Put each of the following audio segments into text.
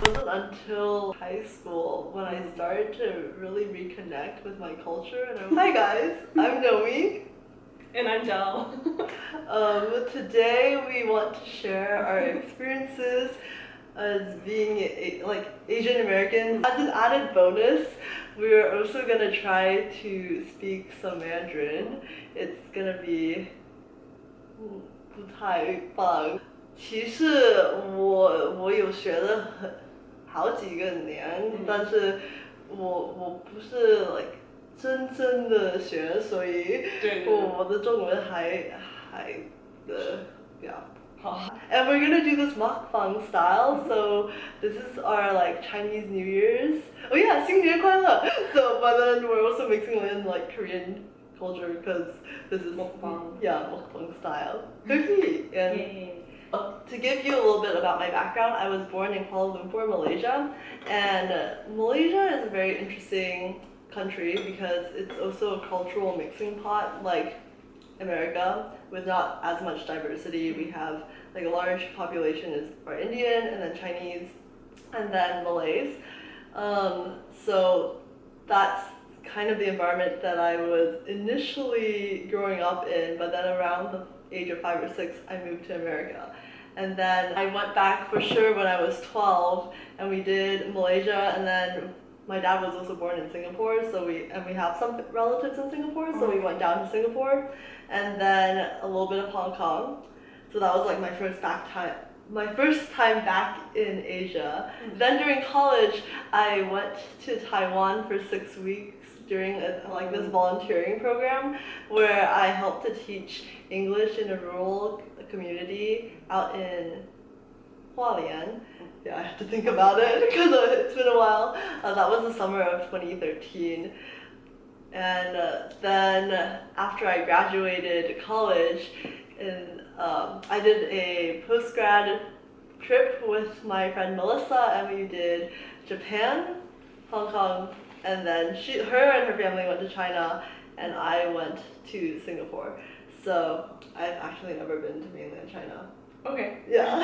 wasn't until high school when I started to really reconnect with my culture. And hi guys, I'm Nomi. And I'm Del. Today we want to share our experiences as being Asian Americans. As an added bonus, we're also gonna try to speak some Mandarin. It's gonna be 不太棒。其实我有学了好几个年，但是我不是真正的学，所以我的中文还比较好。And we're gonna do this mukbang style, so this is our Chinese New Year's. Oh yeah, 新年快乐. So but then we're also mixing in Korean culture because this is mukbang. Yeah, mukbang style. Okay. And to give you a little bit about my background, I was born in Kuala Lumpur, Malaysia, and Malaysia is a very interesting country because it's also a cultural mixing pot like America with not as much diversity. We have a large population are Indian and then Chinese and then Malays. So that's kind of the environment that I was initially growing up in, but then around the age of 5 or 6 I moved to America. And then I went back for sure when I was 12 and we did Malaysia, and then my dad was also born in Singapore, so we have some relatives in Singapore, so we went down to Singapore, and then a little bit of Hong Kong. So that was my first time back in Asia. Then during college, I went to Taiwan for 6 weeks during this volunteering program where I helped to teach English in a rural community out in Hualien. Yeah, I have to think about it because it's been a while. That was the summer of 2013. And then after I graduated college, I did a post-grad trip with my friend Melissa, and we did Japan, Hong Kong, and then her and her family went to China, and I went to Singapore. So I've actually never been to mainland China. Okay. Yeah.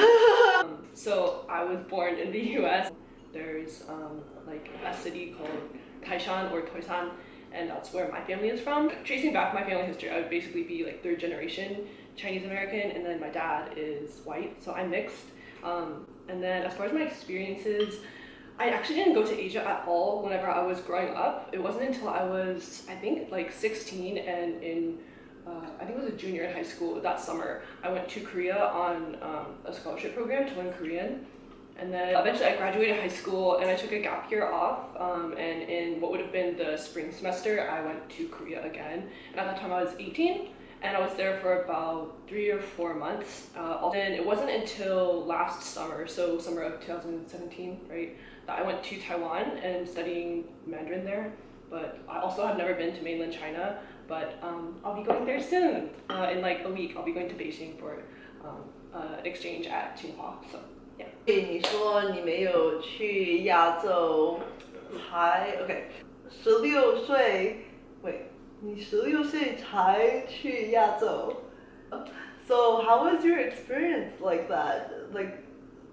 So I was born in the US. There's a city called Taishan or Toisan, and that's where my family is from. Tracing back my family history, I would basically be third generation Chinese American, and then my dad is white, so I'm mixed. And then as far as my experiences, I actually didn't go to Asia at all whenever I was growing up. It wasn't until I was, I think, 16, and I think it was a junior in high school that summer, I went to Korea on a scholarship program to learn Korean. And then eventually I graduated high school and I took a gap year off, and in what would have been the spring semester, I went to Korea again. And at that time I was 18, and I was there for about 3 or 4 months. And it wasn't until last summer, so summer of 2017, right, that I went to Taiwan and studying Mandarin there. But I also have never been to mainland China, but I'll be going there soon. In a week, I'll be going to Beijing for an exchange at Tsinghua. So yeah. 你说你没有去亚洲，16岁，你16岁才去亚洲。So how was your experience like that?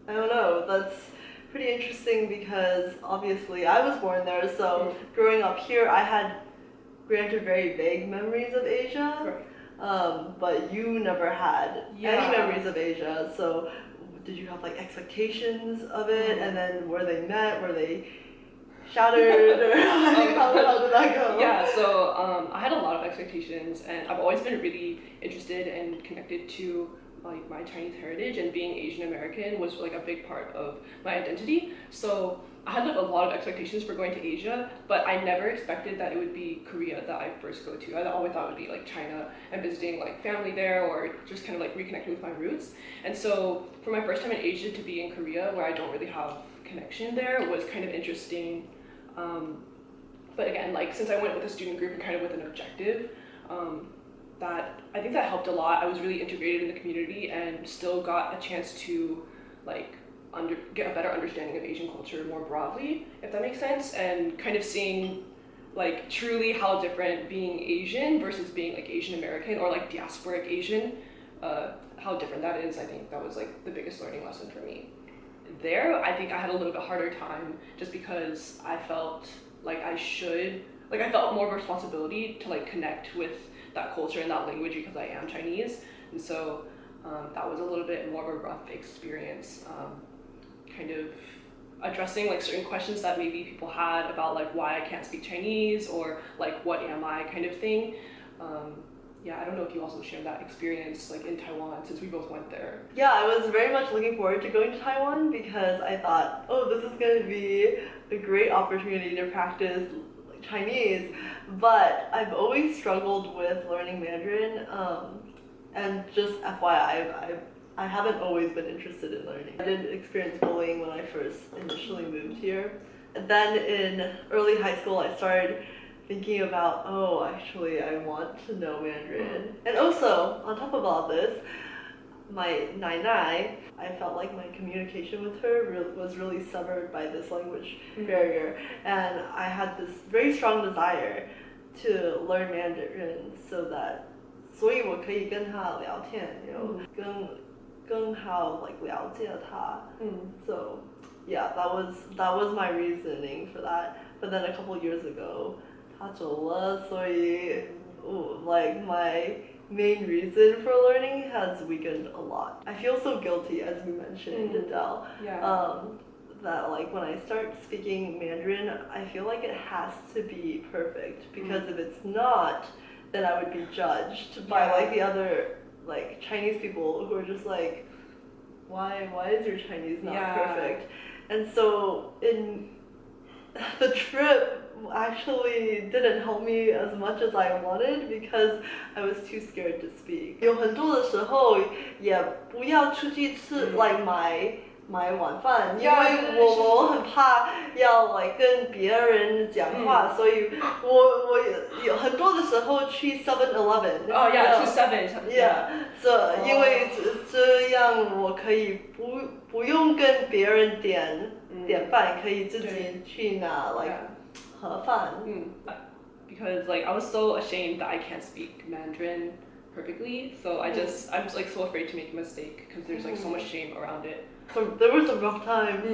I don't know, that's pretty interesting because obviously I was born there, so growing up here I had granted very vague memories of Asia, but you never had any memories of Asia, so did you have expectations of it, and then were they met, were they shattered, or how did that go? Yeah, so I had a lot of expectations, and I've always been really interested and connected to my Chinese heritage, and being Asian American was a big part of my identity. So I had a lot of expectations for going to Asia, but I never expected that it would be Korea that I first go to. I always thought it would be China and visiting family there, or just kind of reconnecting with my roots. And so for my first time in Asia to be in Korea, where I don't really have connection there, was kind of interesting. But again, since I went with a student group and kind of with an objective, I think that helped a lot. I was really integrated in the community and still got a chance to get a better understanding of Asian culture more broadly, if that makes sense, and kind of seeing truly how different being Asian versus being Asian American or diasporic Asian, how different that is. I think that was the biggest learning lesson for me. there, I think I had a little bit harder time just because I felt like I felt more responsibility to like connect with that culture and that language because I am Chinese. And so that was a little bit more of a rough experience, kind of addressing like certain questions that maybe people had about like why I can't speak Chinese or like what am I kind of thing. Yeah, I don't know if you also shared that experience like in Taiwan since we both went there. Yeah, I was very much looking forward to going to Taiwan because I thought, oh, this is going to be a great opportunity to practice Chinese, but I've always struggled with learning Mandarin, and just FYI, I haven't always been interested in learning. I did experience bullying when I first initially moved here. And then in early high school, I started thinking about, oh, actually, I want to know Mandarin. And also, on top of all this, my nai, I felt like my communication with her was really severed by this language barrier. And I had this very strong desire to learn Mandarin so that 所以我可以跟她聊天 you know, 更好 like 了解她 so yeah, that was my reasoning for that. But then a couple years ago 她走了所以 like my main reason for learning has weakened a lot. I feel so guilty, as we mentioned, Adele. That like when I start speaking Mandarin, I feel like it has to be perfect because if it's not, then I would be judged by like the other like Chinese people who are just like, why is your Chinese not perfect? And so in the trip actually didn't help me as much as I wanted because I was too scared to speak. 有很多的时候也不要出去吃 like 买晚饭，因为我很怕要 like 跟别人讲话，所以我有很多的时候去 7-Eleven。Oh yeah, to 7. Yeah, so 因为这样我可以不用跟别人点饭，可以自己去拿 like 盒饭。Because like I was so ashamed that I can't speak Mandarin perfectly, so I'm just like so afraid to make a mistake because there's like so much shame around it. So there were some rough times.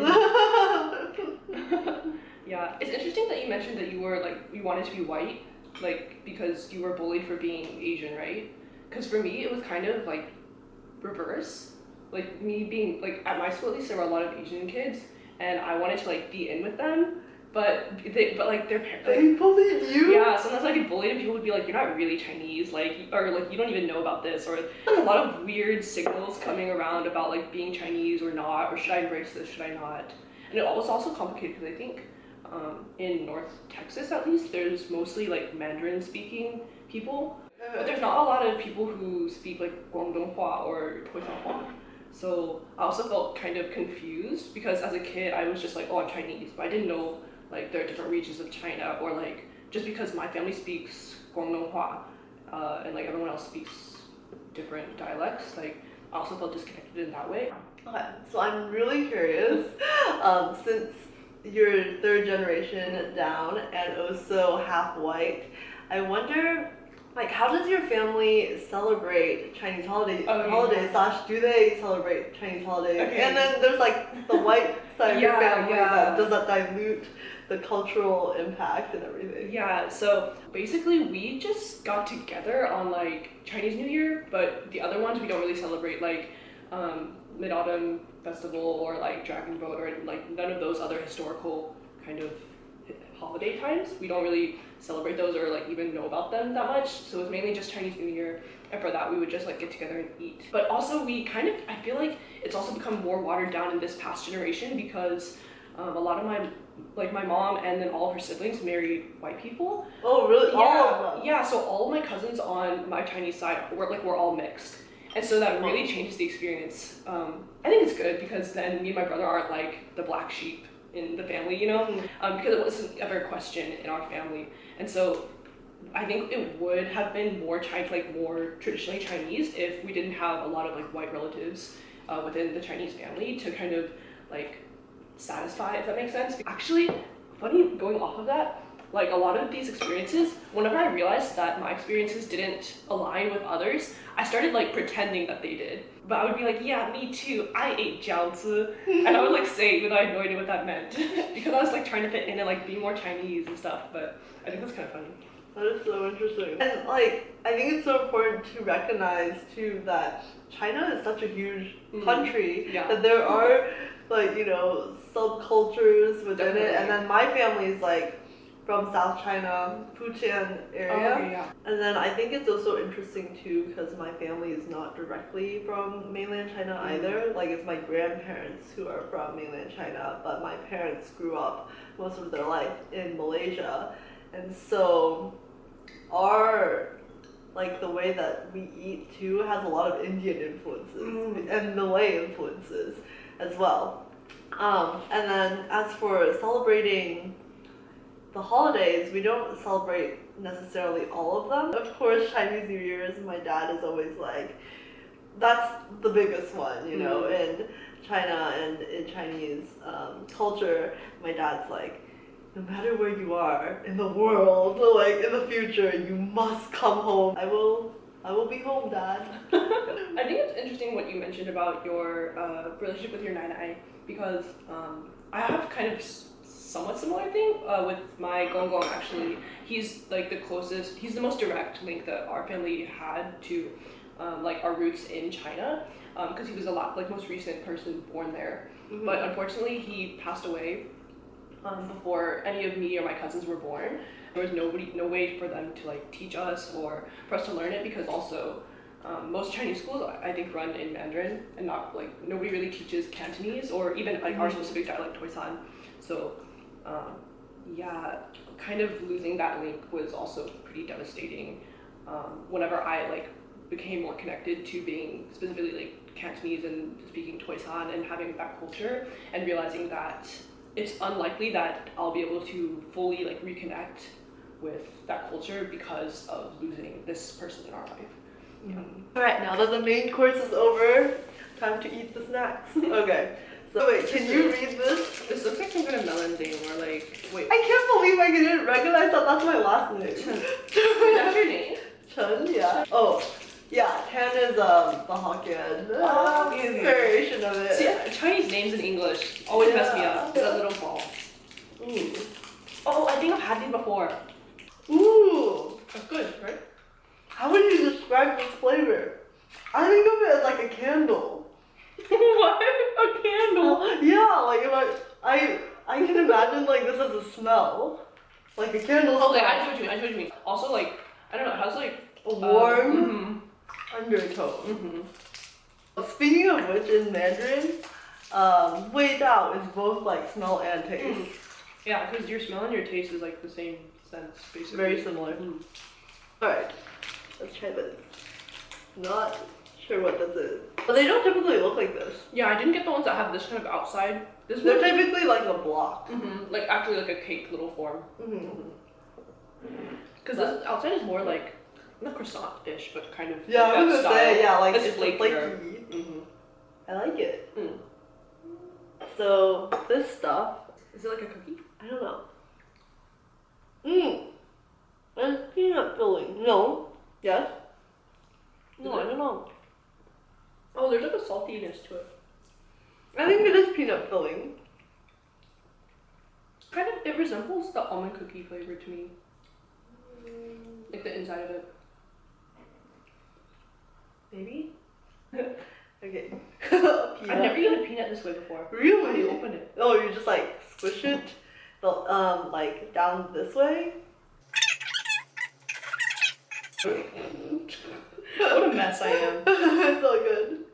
Yeah, it's interesting that you mentioned that you wanted to be white, like because you were bullied for being Asian, right? Because for me it was kind of like reverse. Like me being like at my school at least there were a lot of Asian kids, and I wanted to like be in with them. But like their parents. They bullied you? Yeah, sometimes I'd get bullied and people would be like, you're not really Chinese, like, or like you don't even know about this, or like a lot of weird signals coming around about like being Chinese or not, or should I embrace this, should I not? And it was also complicated because I think in North Texas at least, there's mostly like Mandarin speaking people, but there's not a lot of people who speak like Guangdonghua or Toisanhua. So I also felt kind of confused because as a kid I was just like, oh, I'm Chinese, but I didn't know like there are different regions of China, or like just because my family speaks Guangdonghua and like everyone else speaks different dialects, like I also felt disconnected in that way. Okay, so I'm really curious, since you're third generation down and also half white, I wonder like how does your family celebrate Chinese holidays? Do they celebrate Chinese holidays? Okay. And then there's like the white side of your family does that dilute the cultural impact and everything? Yeah, so basically we just got together on like Chinese New Year, but the other ones we don't really celebrate, like Mid-Autumn Festival or like Dragon Boat or like none of those other historical kind of holiday times. We don't really celebrate those or like even know about them that much, so it's mainly just Chinese New Year, and for that we would just like get together and eat. But also we kind of, I feel like it's also become more watered down in this past generation because a lot of my mom and then all of her siblings married white people. Oh really? Yeah, all of them? Yeah, so all of my cousins on my Chinese side we're all mixed, and so that really changes the experience. I think it's good because then me and my brother aren't like the black sheep in the family, you know, because it wasn't ever a question in our family. And so I think it would have been more traditionally Chinese if we didn't have a lot of like white relatives within the Chinese family to kind of like satisfy, if that makes sense. Actually, funny, going off of that, like a lot of these experiences, whenever I realized that my experiences didn't align with others, I started like pretending that they did. But I would be like, yeah, me too, I ate jiǎozi. And I would like say, even though I had no idea what that meant. Because I was like trying to fit in and like be more Chinese and stuff, but I think that's kind of funny. That is so interesting. And like, I think it's so important to recognize too that China is such a huge country that there are like, you know, subcultures within it. And then my family is like from South China, Fujian area. And then I think it's also interesting too because my family is not directly from mainland China either. Like it's my grandparents who are from mainland China, but my parents grew up most of their life in Malaysia. And so our, like the way that we eat too has a lot of Indian influences and Malay influences as well. And then as for celebrating the holidays, we don't celebrate necessarily all of them. Of course, Chinese New Year's, my dad is always like, that's the biggest one, you know, in China and in Chinese culture. My dad's like, no matter where you are in the world, like in the future, you must come home. I will be home, Dad. I think it's interesting what you mentioned about your relationship with your nai because I have kind of somewhat similar thing with my gong actually. He's like the closest, he's the most direct link that our family had to like our roots in China because he was the most recent person born there. But unfortunately he passed away before any of me or my cousins were born. There was no way for them to like teach us or for us to learn it because also most Chinese schools I think run in Mandarin and not like nobody really teaches Cantonese or even like our specific dialect Toisan. So yeah, kind of losing that link was also pretty devastating. Whenever I like became more connected to being specifically like Cantonese and speaking Toisan and having that culture and realizing that it's unlikely that I'll be able to fully like reconnect with that culture because of losing this person in our life. Alright, now that the main course is over, time to eat the snacks. Okay, so wait, can you read this? This looks like some kind of melon thing or like, wait. I can't believe I didn't recognize that that's my last name. Chen. Is that your name? Chen, yeah. Oh, yeah, Tan is the Hokkien variation of it. See, Chinese names in English always mess me up. That little ball. Ooh. Oh, I think I've had these before. Ooh. That's good, right? How would you describe this flavor? I think of it as like a candle. What? A candle? Yeah, like if I can imagine like this as a smell. Like a candle smell. Okay, I know what you mean. Also like, I don't know, it has like a warm undertone. Speaking of which, in Mandarin, 味道 is both like smell and taste. Yeah, because your smell and your taste is like the same sense, basically. Very similar. Alright, let's try this. Not sure what this is. But they don't typically look like this. Yeah, I didn't get the ones that have this kind of outside. They're typically like a block. Like actually like a cake little form. Because this outside is more like, not croissant-ish, but kind of yeah, like I was gonna say, yeah, like it's flaky. I like it. So this stuff, is it like a cookie? I don't know. It's peanut filling. No. Yes. No, I don't know. Oh, there's like a saltiness to it. I think it is peanut filling. Kind of, it resembles the almond cookie flavor to me. Like the inside of it. Maybe? Okay. I've never eaten a peanut this way before. Really? How do you open it? Oh, you just like squish it, like down this way. What a mess I am. It's all good.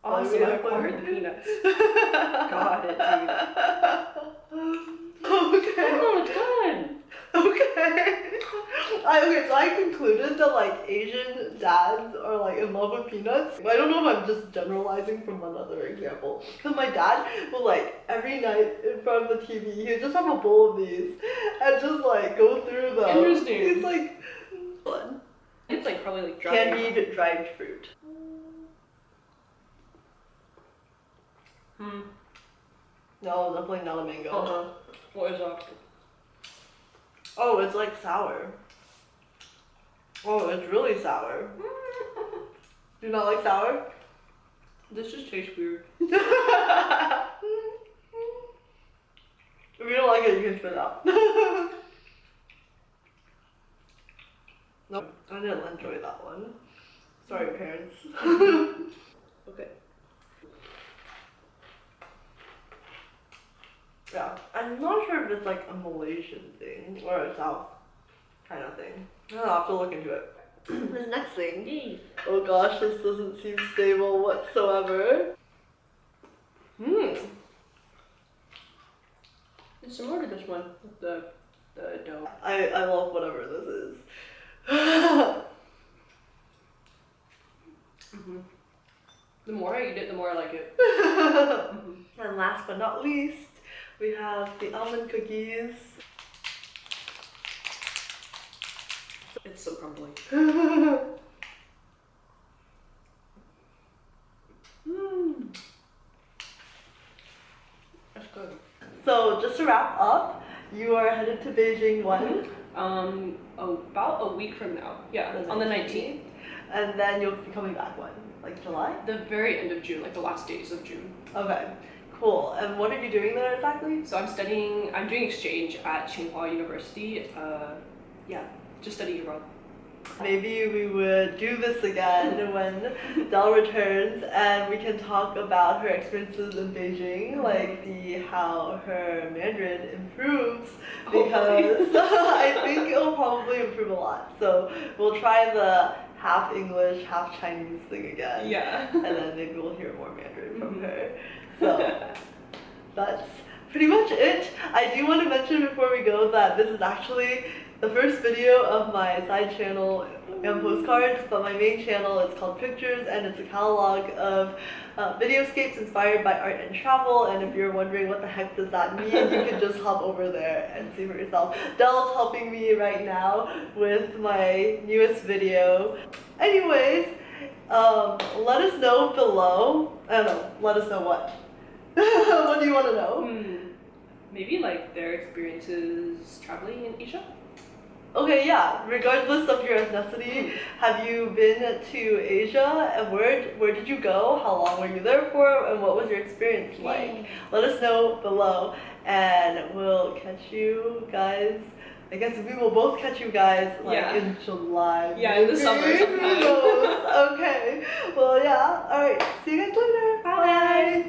Awesome, I acquired the peanuts. Got it, dude. Okay. Oh, it's good. Okay. Okay, so I concluded that like Asian dads are like in love with peanuts. I don't know if I'm just generalizing from another example. Because my dad will like every night in front of the TV, he'll just have a bowl of these and just like go through them. Interesting. It's like fun. It's like probably like dried Candied dried fruit. No, definitely not a mango. What is that? Oh, it's like sour. Oh, it's really sour. Do you not like sour? This just tastes weird. If you don't like it, you can spit it out. Nope, I didn't enjoy that one. Sorry, parents. Okay. Yeah, I'm not sure if it's like a Malaysian thing or a South kind of thing. I'll have to look into it. This next thing. Yay. Oh gosh, this doesn't seem stable whatsoever. It's similar to this one with the dough. I love whatever this is. The more I eat it, the more I like it. And last but not least, we have the almond cookies. It's so crumbly. That's good. So just to wrap up, you are headed to Beijing when? About a week from now. Yeah, on the 19th. And then you'll be coming back when? Like July? The very end of June, like the last days of June. Okay, cool. And what are you doing there exactly? So I'm doing exchange at CNY University. Yeah, just studying abroad. Maybe we would do this again when Del returns and we can talk about her experiences in Beijing, like how her Mandarin improves, because I think it'll probably improve a lot. So we'll try the half English, half Chinese thing again. Yeah. And then maybe we'll hear more Mandarin from her. So that's pretty much it. I do want to mention before we go that this is actually the first video of my side channel and postcards, but my main channel is called Pictures, and it's a catalog of videoscapes inspired by art and travel. And if you're wondering what the heck does that mean, you can just hop over there and see for yourself. Del's helping me right now with my newest video. Anyways, let us know below. I don't know, let us know what? What do you want to know? Maybe like their experiences traveling in Asia? Okay, yeah, regardless of your ethnicity, have you been to Asia, and where did you go? How long were you there for, and what was your experience like? Let us know below, and we'll catch you guys. I guess we will both catch you guys like in July. Yeah, in the summer sometime. Okay, well yeah, alright, see you guys later. Bye.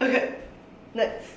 Okay, next.